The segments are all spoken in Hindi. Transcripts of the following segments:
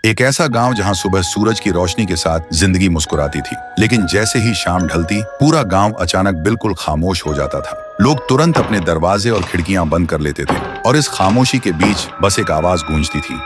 एक ऐसा गांव जहां सुबह सूरज की रोशनी के साथ जिंदगी मुस्कुराती थी, लेकिन जैसे ही शाम ढलती पूरा गांव अचानक बिल्कुल खामोश हो जाता था। लोग तुरंत अपने दरवाजे और खिड़कियां बंद कर लेते थे और इस खामोशी के बीच बस एक आवाज गूंजती थी,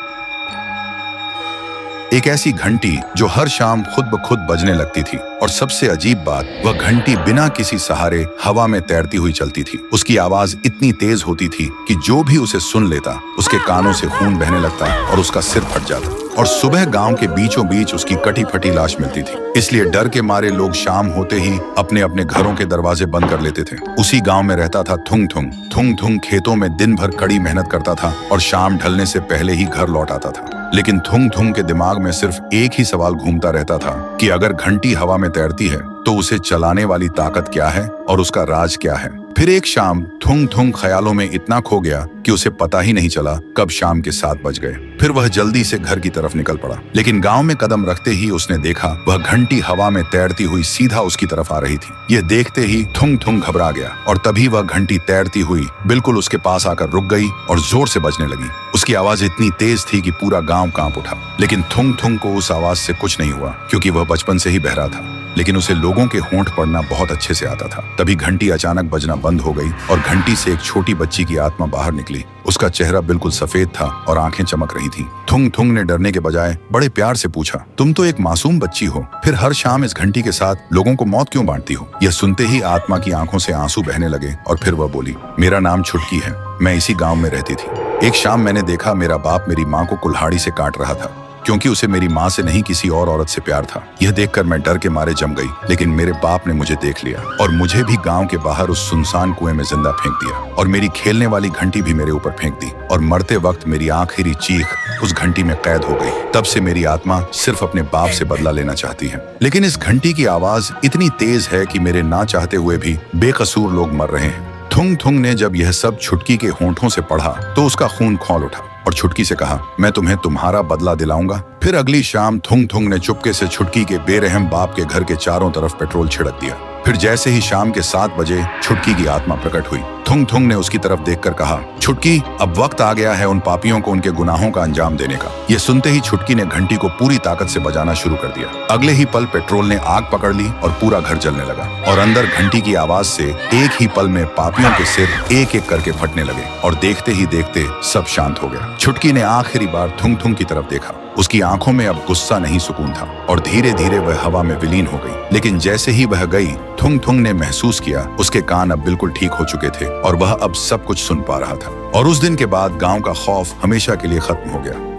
एक ऐसी घंटी जो हर शाम खुद ब खुद बजने लगती थी। और सबसे अजीब बात, वह घंटी बिना किसी सहारे हवा में तैरती हुई चलती थी। उसकी आवाज इतनी तेज होती थी कि जो भी उसे सुन लेता उसके कानों से खून बहने लगता और उसका सिर फट जाता। और सुबह गांव के बीचों बीच उसकी कटी फटी लाश मिलती थी। इसलिए डर के मारे लोग शाम होते ही अपने अपने घरों के दरवाजे बंद कर लेते थे। उसी गांव में रहता था थुंग थुंग। थुंग थुंग खेतों में दिन भर कड़ी मेहनत करता था और शाम ढलने से पहले ही घर लौट आता था। लेकिन थुंग थुंग के दिमाग में सिर्फ एक ही सवाल घूमता रहता था कि अगर घंटी हवा में तैरती है तो उसे चलाने वाली ताकत क्या है और उसका राज क्या है। फिर एक शाम थुंग थुंग ख्यालों में इतना खो गया कि उसे पता ही नहीं चला कब शाम के 7 बज गए। फिर वह जल्दी से घर की तरफ निकल पड़ा, लेकिन गांव में कदम रखते ही उसने देखा वह घंटी हवा में तैरती हुई सीधा उसकी तरफ आ रही थी। यह देखते ही थुंग थुंग घबरा गया और तभी वह घंटी तैरती हुई बिल्कुल उसके पास आकर रुक गई और जोर से बजने लगी। उसकी आवाज इतनी तेज थी कि पूरा गांव कांप उठा। लेकिन थुंग थुंग को उस आवाज से कुछ नहीं हुआ, क्योंकि वह बचपन से ही बहरा था। लेकिन उसे लोगों के होंठ पढ़ना बहुत अच्छे से आता था। तभी घंटी अचानक बजना बंद हो गई और घंटी से एक छोटी बच्ची की आत्मा बाहर निकली। उसका चेहरा बिल्कुल सफेद था और आंखें चमक रही थीं। थुंग थुंग ने डरने के बजाय बड़े प्यार से पूछा, तुम तो एक मासूम बच्ची हो, फिर हर शाम इस घंटी के साथ लोगों को मौत क्यों बांटती हो? यह सुनते ही आत्मा की आंखों से आंसू बहने लगे और फिर वह बोली, मेरा नाम छुटकी है, मैं इसी गाँव में रहती थी। एक शाम मैंने देखा मेरा बाप मेरी माँ को कुल्हाड़ी से काट रहा था, क्योंकि उसे मेरी माँ से नहीं किसी और औरत से प्यार था। यह देखकर मैं डर के मारे जम गई, लेकिन मेरे बाप ने मुझे देख लिया और मुझे भी गांव के बाहर उस सुनसान कुएं में जिंदा फेंक दिया और मेरी खेलने वाली घंटी भी मेरे ऊपर फेंक दी। और मरते वक्त मेरी आखिरी चीख उस घंटी में कैद हो गई। तब से मेरी आत्मा सिर्फ अपने बाप से बदला लेना चाहती है। लेकिन इस घंटी की आवाज इतनी तेज है कि मेरे ना चाहते हुए भी बेकसूर लोग मर रहे हैं। थुंग थुंग ने जब यह सब छुटकी के होंठों से पढ़ा तो उसका खून खौल उठा और छुटकी से कहा, मैं तुम्हें तुम्हारा बदला दिलाऊंगा। फिर अगली शाम थुंग थुंग ने चुपके से छुटकी के बेरहम बाप के घर के चारों तरफ पेट्रोल छिड़क दिया। फिर जैसे ही शाम के 7 बजे छुटकी की आत्मा प्रकट हुई। थुंग थुंग ने उसकी तरफ देखकर कहा, छुटकी, अब वक्त आ गया है उन पापियों को उनके गुनाहों का अंजाम देने का। यह सुनते ही छुटकी ने घंटी को पूरी ताकत से बजाना शुरू कर दिया। अगले ही पल पेट्रोल ने आग पकड़ ली और पूरा घर जलने लगा और अंदर घंटी की आवाज से एक ही पल में पापियों के सिर एक एक करके फटने लगे और देखते ही देखते सब शांत हो गया। छुटकी ने आखिरी बार थुंग थुंग की तरफ देखा। उसकी आंखों में अब गुस्सा नहीं सुकून था और धीरे धीरे वह हवा में विलीन हो गई। लेकिन जैसे ही वह गई, थुंग थुंग ने महसूस किया उसके कान अब बिल्कुल ठीक हो चुके थे और वह अब सब कुछ सुन पा रहा था। और उस दिन के बाद गांव का खौफ हमेशा के लिए खत्म हो गया।